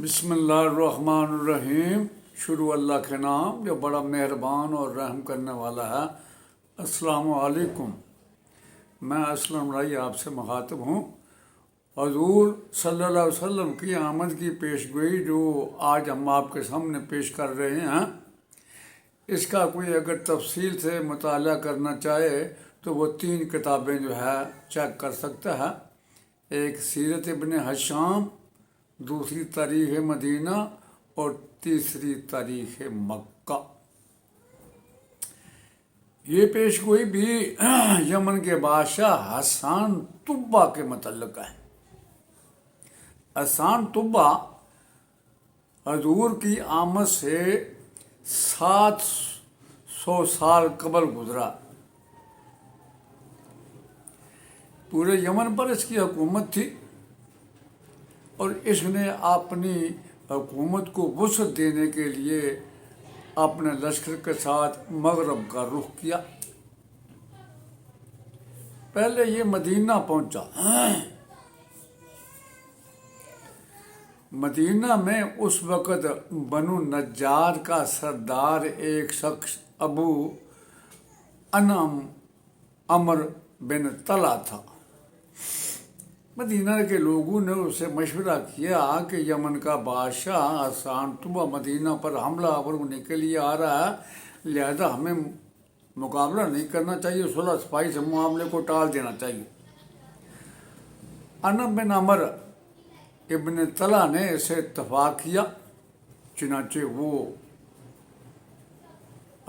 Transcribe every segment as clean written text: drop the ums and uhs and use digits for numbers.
بسم اللہ الرحمن الرحیم۔ شروع اللہ کے نام جو بڑا مہربان اور رحم کرنے والا ہے۔ السلام علیکم۔ میں اسلم رائی آپ سے مخاطب ہوں۔ حضور صلی اللہ علیہ وسلم کی آمد کی پیشگوئی جو آج ہم آپ کے سامنے پیش کر رہے ہیں، اس کا کوئی اگر تفصیل سے مطالعہ کرنا چاہے تو وہ 3 کتابیں جو ہے چیک کر سکتا ہے۔ ایک سیرت ابن ہشام، دوسری تاریخ مدینہ اور تیسری تاریخ مکہ۔ یہ پیشگوئی بھی یمن کے بادشاہ حسان طبہ کے متعلق ہے۔ حسان طبہ حضور کی آمد سے 700 سال قبل گزرا۔ پورے یمن پر اس کی حکومت تھی اور اس نے اپنی حکومت کو وسعت دینے کے لیے اپنے لشکر کے ساتھ مغرب کا رخ کیا۔ پہلے یہ مدینہ پہنچا۔ مدینہ میں اس وقت بنو نجار کا سردار ایک شخص ابو انعم عمر بن طلحہ تھا۔ مدینہ کے لوگوں نے اسے مشورہ کیا کہ یمن کا بادشاہ حسان طبہ مدینہ پر حملہ آور ہونے کے لیے آ رہا ہے، لہذا ہمیں مقابلہ نہیں کرنا چاہیے، صلح صفائی سے معاملے کو ٹال دینا چاہیے۔ انعم بن عمر ابن طلحہ نے اسے اتفاق کیا، چنانچہ وہ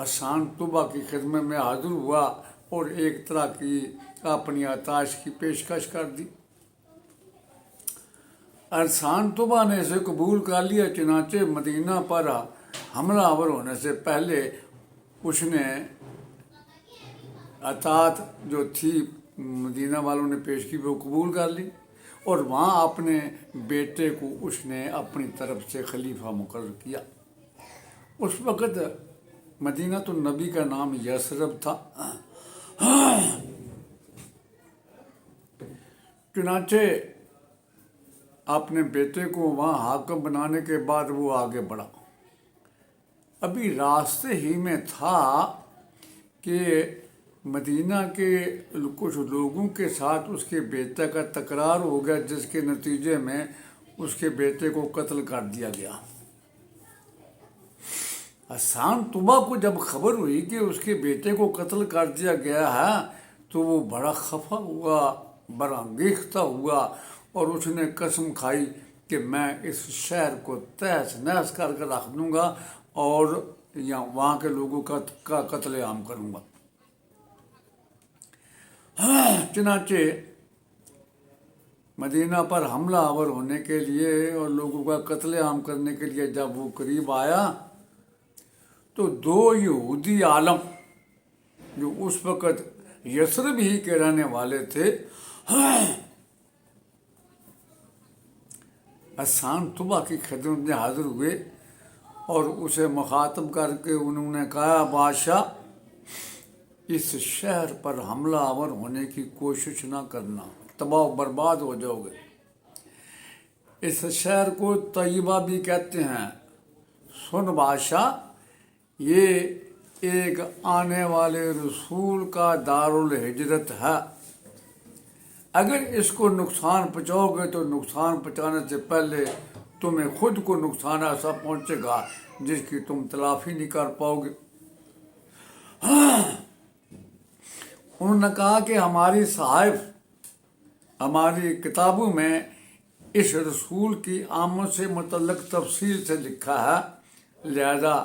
حسان طبہ کی خدمت میں حاضر ہوا اور ایک طرح کی اپنی آتش کی پیشکش کر دی۔ حسان طبہ نے اسے قبول کر لیا، چنانچہ مدینہ پر حملہ آور ہونے سے پہلے اس نے اطاعت جو تھی مدینہ والوں نے پیش کی وہ قبول کر لی، اور وہاں اپنے بیٹے کو اس نے اپنی طرف سے خلیفہ مقرر کیا۔ اس وقت مدینہ تو نبی کا نام یثرب تھا۔ چنانچہ اپنے بیٹے کو وہاں حاکم بنانے کے بعد وہ آگے بڑھا۔ ابھی راستے ہی میں تھا کہ مدینہ کے کچھ لوگوں کے ساتھ اس کے بیٹے کا تکرار ہو گیا، جس کے نتیجے میں اس کے بیٹے کو قتل کر دیا گیا۔ حسان طبہ کو جب خبر ہوئی کہ اس کے بیٹے کو قتل کر دیا گیا ہے تو وہ بڑا خفا ہوا، بڑا انگیختہ ہوا، اور اس نے قسم کھائی کہ میں اس شہر کو تہس نہس کر کے رکھ دوں گا اور وہاں کے لوگوں کا قتل عام کروں گا۔ چنانچہ مدینہ پر حملہ آور ہونے کے لیے اور لوگوں کا قتل عام کرنے کے لیے جب وہ قریب آیا تو 2 یہودی عالم جو اس وقت یثرب ہی کے رہنے والے تھے، حسان طبہ کی خدمت میں حاضر ہوئے اور اسے مخاطب کر کے انہوں نے کہا، بادشاہ، اس شہر پر حملہ آور ہونے کی کوشش نہ کرنا، تباہ و برباد ہو جاؤ گے۔ اس شہر کو طیبہ بھی کہتے ہیں۔ سن بادشاہ، یہ ایک آنے والے رسول کا دارالہجرت ہے، اگر اس کو نقصان پہنچاؤ گے تو نقصان پہنچانے سے پہلے تمہیں خود کو نقصان ایسا پہنچے گا جس کی تم تلافی نہیں کر پاؤ گے۔ انہوں نے کہا کہ ہماری صحائف، ہماری کتابوں میں اس رسول کی آمد سے متعلق تفصیل سے لکھا ہے، لہذا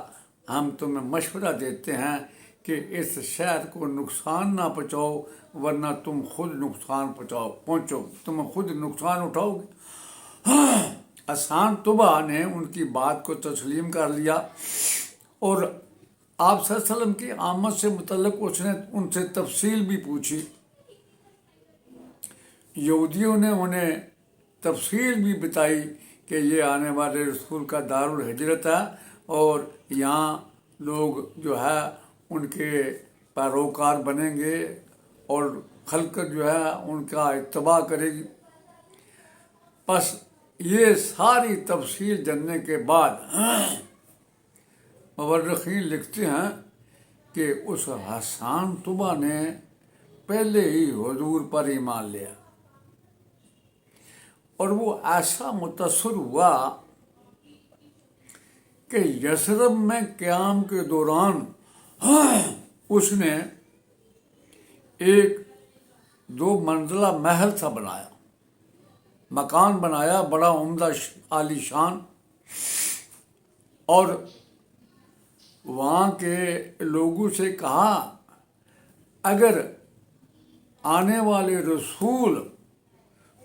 ہم تمہیں مشورہ دیتے ہیں کہ اس شہر کو نقصان نہ پہنچاؤ، ورنہ تم خود نقصان تم خود نقصان اٹھاؤ گے۔ حسان طبہ نے ان کی بات کو تسلیم کر لیا اور آپ صلی اللہ علیہ وسلم کی آمد سے متعلق اس نے ان سے تفصیل بھی پوچھی۔ یہودیوں نے انہیں تفصیل بھی بتائی کہ یہ آنے والے رسول کا دارالہجرت ہے اور یہاں لوگ جو ہے ان کے پیروکار بنیں گے اور خلق جو ہے ان کا اتباع کرے گی۔ پس یہ ساری تفصیل جاننے کے بعد مورخین لکھتے ہیں کہ اس حسان طبع نے پہلے ہی حضور پر ایمان لیا، اور وہ ایسا متاثر ہوا کہ یثرب میں قیام کے دوران اس نے ایک 2 منزلہ محل سا بنایا، مکان بنایا بڑا عمدہ عالی شان، اور وہاں کے لوگوں سے کہا اگر آنے والے رسول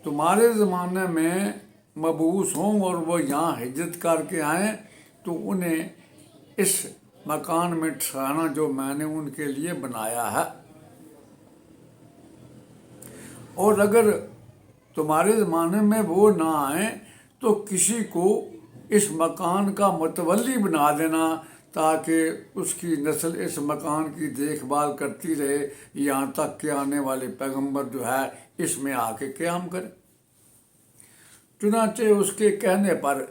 تمہارے زمانے میں مبعوث ہوں اور وہ یہاں ہجرت کر کے آئیں تو انہیں اس مکان میں ٹھہرانا جو میں نے ان کے لیے بنایا ہے، اور اگر تمہارے زمانے میں وہ نہ آئیں تو کسی کو اس مکان کا متولی بنا دینا تاکہ اس کی نسل اس مکان کی دیکھ بھال کرتی رہے یہاں تک کہ آنے والے پیغمبر جو ہے اس میں آ کے قیام کرے۔ چنانچہ اس کے کہنے پر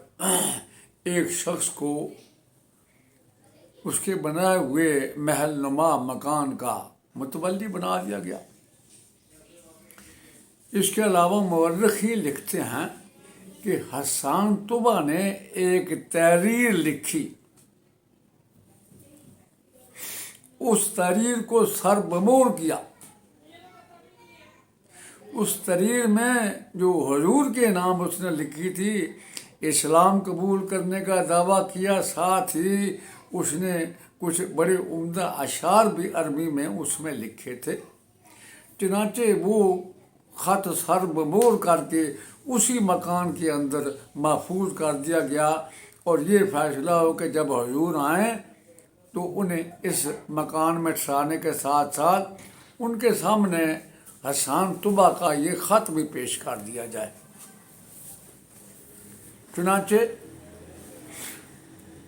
ایک شخص کو اس کے بنائے ہوئے محل نما مکان کا متولی بنا دیا گیا۔ اس کے علاوہ مورخین لکھتے ہیں کہ حسان طبع نے ایک تحریر لکھی، اس تحریر کو سر بمور کیا۔ اس تحریر میں جو حضور کے نام اس نے لکھی تھی، اسلام قبول کرنے کا دعویٰ کیا، ساتھ ہی اس نے کچھ بڑے عمدہ اشعار بھی عربی میں اس میں لکھے تھے۔ چنانچہ وہ خط سر بمور کر کے اسی مکان کے اندر محفوظ کر دیا گیا، اور یہ فیصلہ ہو کہ جب حضور آئیں تو انہیں اس مکان میں ٹھہرانے کے ساتھ ساتھ ان کے سامنے حسان طبع کا یہ خط بھی پیش کر دیا جائے۔ چنانچہ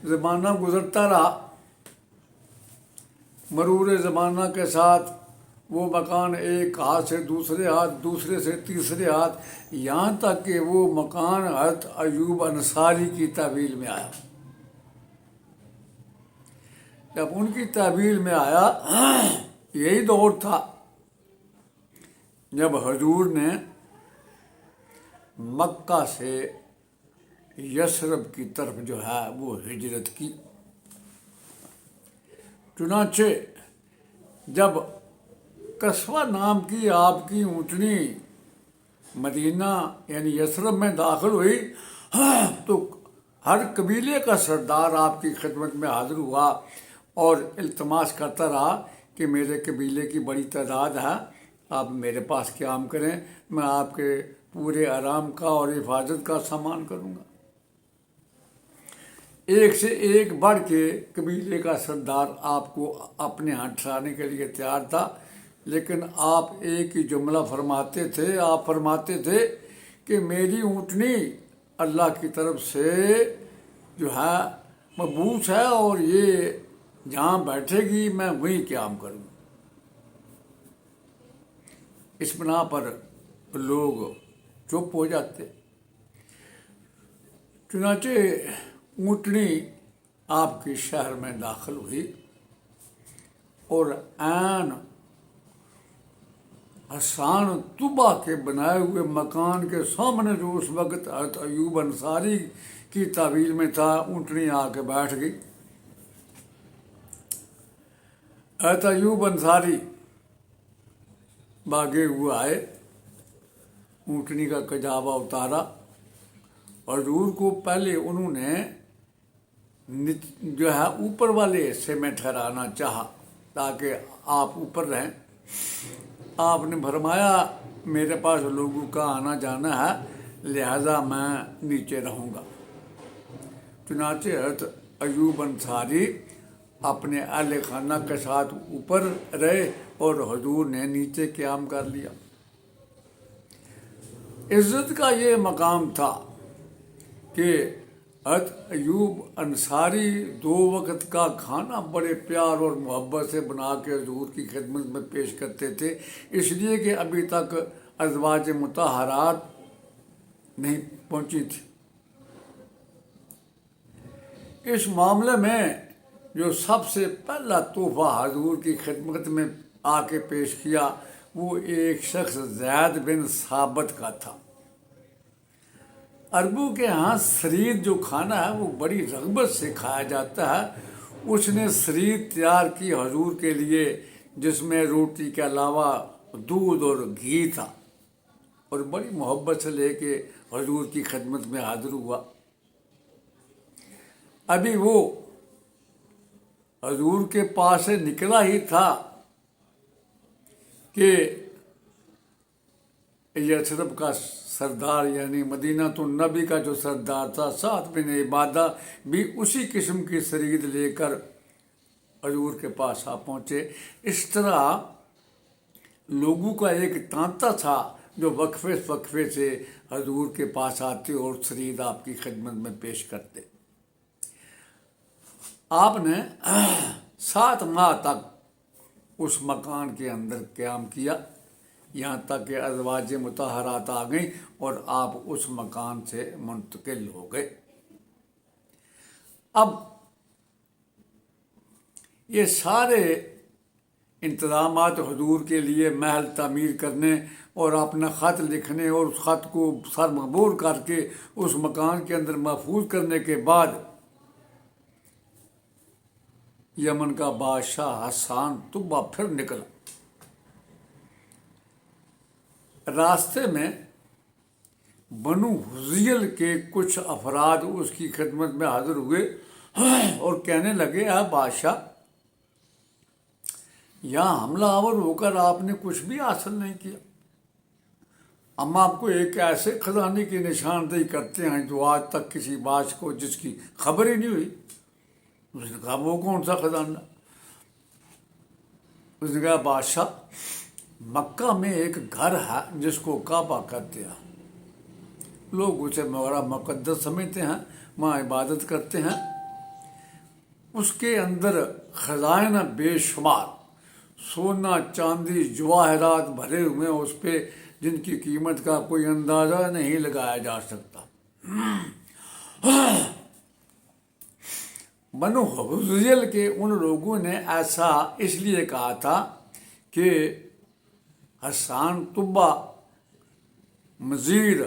زمانہ گزرتا رہا، مرور زمانہ کے ساتھ وہ مکان ایک ہاتھ سے دوسرے ہاتھ، دوسرے سے تیسرے ہاتھ، یہاں تک کہ وہ مکان حضرت ایوب انصاری کی تحویل میں آیا۔ جب ان کی تحویل میں آیا، یہی دور تھا جب حضور نے مکہ سے یثرب کی طرف جو ہے وہ ہجرت کی۔ چنانچہ جب قصوہ نام کی آپ کی اونٹنی مدینہ یعنی یثرب میں داخل ہوئی تو ہر قبیلے کا سردار آپ کی خدمت میں حاضر ہوا اور التماس کرتا رہا کہ میرے قبیلے کی بڑی تعداد ہے، آپ میرے پاس قیام کریں، میں آپ کے پورے آرام کا اور حفاظت کا سامان کروں گا۔ ایک سے ایک بڑھ کے قبیلے کا سردار آپ کو اپنے ہاں ٹھہرانے کے لیے تیار تھا، لیکن آپ ایک ہی جملہ فرماتے تھے، آپ فرماتے تھے کہ میری اونٹنی اللہ کی طرف سے جو ہے مبعوث ہے اور یہ جہاں بیٹھے گی میں وہیں قیام کروں۔ اس بنا پر لوگ چپ ہو جاتے۔ چنانچہ اونٹنی آپ کے شہر میں داخل ہوئی اور عین حسان طبع کے بنائے ہوئے مکان کے سامنے جو اس وقت حضرت ایوب انصاری کی تعویل میں تھا، اونٹنی آ کے بیٹھ گئی۔ حضرت ایوب انصاری بھاگے ہوئے آئے، اونٹنی کا کجاوا اتارا، حضور کو پہلے انہوں نے جو ہے اوپر والے حصے میں ٹھہرانا چاہا تاکہ آپ اوپر رہیں۔ آپ نے فرمایا میرے پاس لوگوں کا آنا جانا ہے لہذا میں نیچے رہوں گا۔ چنانچہ حضرت ایوب انصاری اپنے اہل خانہ کے ساتھ اوپر رہے اور حضور نے نیچے قیام کر لیا۔ عزت کا یہ مقام تھا کہ حضرت ایوب انصاری 2 وقت کا کھانا بڑے پیار اور محبت سے بنا کے حضور کی خدمت میں پیش کرتے تھے، اس لیے کہ ابھی تک ازواج مطہرات نہیں پہنچی تھی۔ اس معاملے میں جو سب سے پہلا تحفہ حضور کی خدمت میں آ کے پیش کیا وہ ایک شخص زید بن ثابت کا تھا۔ عربوں کے ہاں سرید جو کھانا ہے وہ بڑی رغبت سے کھایا جاتا ہے۔ اس نے سرید تیار کی حضور کے لیے، جس میں روٹی کے علاوہ دودھ اور گھی تھا، اور بڑی محبت سے لے کے حضور کی خدمت میں حاضر ہوا۔ ابھی وہ حضور کے پاس سے نکلا ہی تھا کہ یثرب کا سردار یعنی مدینہ النبی کا جو سردار تھا سعد بن عبادہ بھی اسی قسم کی سرید لے کر حضور کے پاس آ پہنچے۔ اس طرح لوگوں کا ایک تانتا تھا جو وقفے سے حضور کے پاس آتے اور سرید آپ کی خدمت میں پیش کرتے۔ آپ نے 7 ماہ تک اس مکان کے اندر قیام کیا، یہاں تک کہ ازواج مطہرات آ گئیں اور آپ اس مکان سے منتقل ہو گئے۔ اب یہ سارے انتظامات حضور کے لیے محل تعمیر کرنے اور اپنا خط لکھنے اور اس خط کو سرمبور کر کے اس مکان کے اندر محفوظ کرنے کے بعد یمن کا بادشاہ حسان طبہ پھر نکلا۔ راستے میں بنو حذیل کے کچھ افراد اس کی خدمت میں حاضر ہوئے اور کہنے لگے، اے بادشاہ، یہاں حملہ آور ہو کر آپ نے کچھ بھی حاصل نہیں کیا، ہم آپ کو ایک ایسے خزانے کی نشاندہی کرتے ہیں جو آج تک کسی بادشاہ کو جس کی خبر ہی نہیں ہوئی۔ اس نے کہا وہ کون سا خزانہ؟ اس نے کہا بادشاہ، مکہ میں ایک گھر ہے جس کو کعبہ کہتے ہیں، لوگ اسے بڑا مقدس سمجھتے ہیں، وہاں عبادت کرتے ہیں۔ اس کے اندر خزائن بے شمار، سونا چاندی جواہرات بھرے ہوئے ہیں اس پہ، جن کی قیمت کا کوئی اندازہ نہیں لگایا جا سکتا۔ بنو حذیل کے ان لوگوں نے ایسا اس لیے کہا تھا کہ حسان طبہ مزید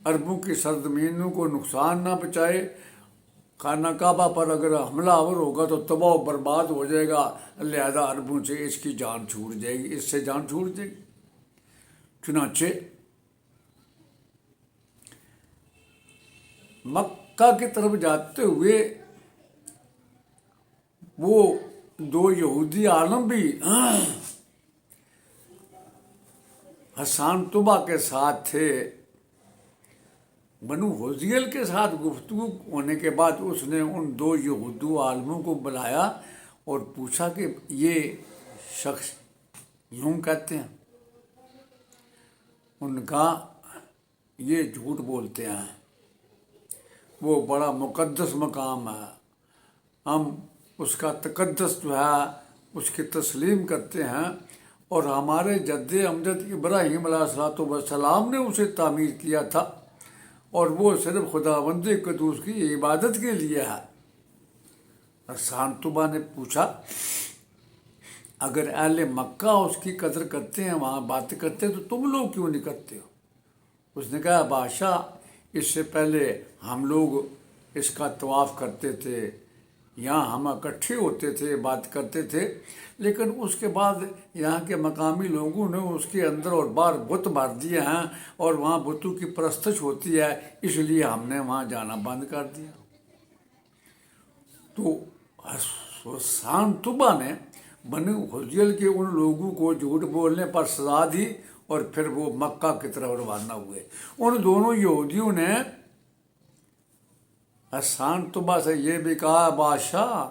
عربوں کی سرزمینوں کو نقصان نہ پہنچائے، خانہ کعبہ پر اگر حملہ آور ہوگا تو تباہ و برباد ہو جائے گا، لہذا عربوں سے اس کی جان چھوٹ جائے گی، اس سے جان چھوٹ جائے گی۔ چنانچہ مکہ کی طرف جاتے ہوئے وہ 2 یہودی عالم بھی حسان طبہ کے ساتھ تھے۔ بنو حذیل کے ساتھ گفتگو ہونے کے بعد اس نے ان 2 یہودی عالموں کو بلایا اور پوچھا کہ یہ شخص یوں کہتے ہیں؟ ان نے کہا یہ جھوٹ بولتے ہیں، وہ بڑا مقدس مقام ہے، ہم اس کا تقدس جو ہے اس کی تسلیم کرتے ہیں، اور ہمارے جد امجد ابراہیم علیہ السلام نے اسے تعمیر کیا تھا، اور وہ صرف خداوند قدوس کی عبادت کے لیے ہے۔ حسان طبہ نے پوچھا، اگر اہل مکہ اس کی قدر کرتے ہیں، وہاں باتیں کرتے ہیں، تو تم لوگ کیوں نہیں کرتے ہو؟ اس نے کہا بادشاہ، اس سے پہلے ہم لوگ اس کا طواف کرتے تھے، یہاں ہم اکٹھے ہوتے تھے، بات کرتے تھے، لیکن اس کے بعد یہاں کے مقامی لوگوں نے اس کے اندر اور باہر بت مار دیے ہیں، اور وہاں بتوں کی پرستش ہوتی ہے، اس لیے ہم نے وہاں جانا بند کر دیا۔ تو حسان طبہ نے بنو حذیل کے ان لوگوں کو جھوٹ بولنے پر سزا دی، اور پھر وہ مکہ کی طرف روانہ ہوئے۔ ان دونوں یہودیوں نے حسان طبہ سے یہ بھی کہا، بادشاہ،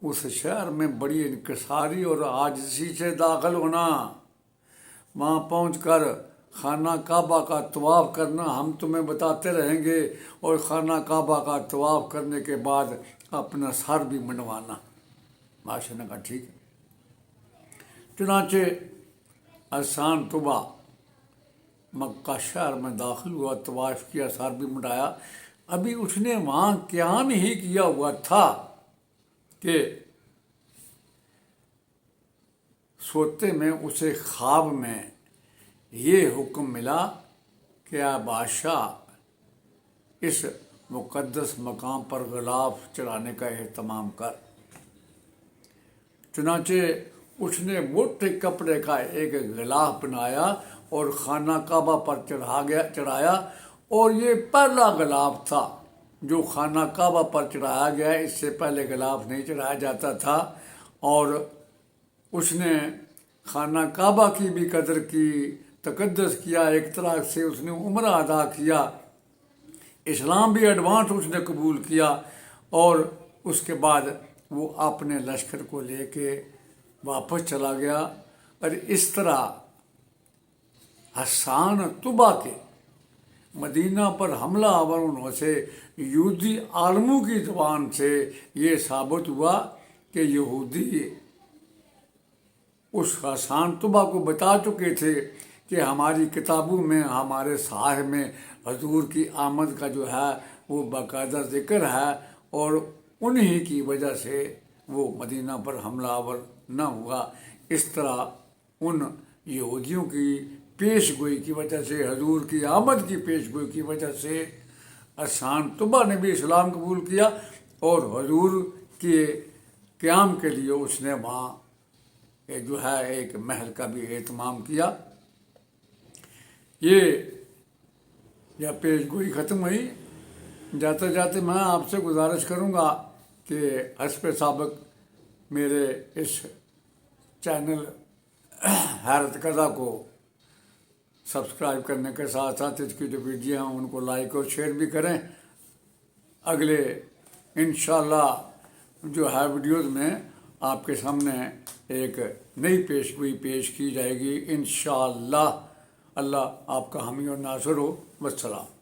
اس شہر میں بڑی انکساری اور عاجزی سے داخل ہونا، وہاں پہنچ کر خانہ کعبہ کا طواف کرنا، ہم تمہیں بتاتے رہیں گے، اور خانہ کعبہ کا طواف کرنے کے بعد اپنا سر بھی منڈوانا۔ بادشاہ نے کہا ٹھیک ہے۔ چنانچہ حسان طبہ مکہ شہر میں داخل ہوا، طواف کیا، سر بھی مٹایا. ابھی اس نے وہاں قیام ہی کیا ہوا تھا کہ سوتے میں اسے خواب میں یہ حکم ملا کہ اے بادشاہ اس مقدس مقام پر غلاف چڑھانے کا اہتمام کر. چنانچہ اس نے موٹے کپڑے کا ایک غلاف بنایا اور خانہ کعبہ پر چڑھایا، اور یہ پہلا غلاف تھا جو خانہ کعبہ پر چڑھایا گیا. اس سے پہلے غلاف نہیں چڑھایا جاتا تھا. اور اس نے خانہ کعبہ کی بھی قدر کی، تقدس کیا. ایک طرح سے اس نے عمرہ ادا کیا، اسلام بھی ایڈوانس اس نے قبول کیا. اور اس کے بعد وہ اپنے لشکر کو لے کے واپس چلا گیا. اور اس طرح حسان طبا کے مدینہ پر حملہ آور ہونے سے یہودی عالموں کی زبان سے یہ ثابت ہوا کہ یہودی اس حسان طبا کو بتا چکے تھے کہ ہماری کتابوں میں، ہمارے صحائف میں حضور کی آمد کا جو ہے وہ باقاعدہ ذکر ہے، اور انہی کی وجہ سے وہ مدینہ پر حملہ آور نہ ہوا. اس طرح ان یہودیوں کی پیش گوئی کی وجہ سے، حضور کی آمد کی پیش گوئی کی وجہ سے حسان طبا نے بھی اسلام قبول کیا، اور حضور کے قیام کے لیے اس نے وہاں جو ہے ایک محل کا بھی اہتمام کیا. یہ جب پیش گوئی ختم ہوئی، جاتے جاتے میں آپ سے گزارش کروں گا کہ حسب سابق میرے اس چینل حیرت قضا کو سبسکرائب کرنے کے ساتھ ساتھ اس کی جو ویڈیو ہیں ان کو لائک اور شیئر بھی کریں. اگلے انشاءاللہ جو ہے ویڈیوز میں آپ کے سامنے ایک نئی پیش گوئی پیش کی جائے گی انشاءاللہ. اللہ آپ کا حامی اور ناصر ہو. والسلام.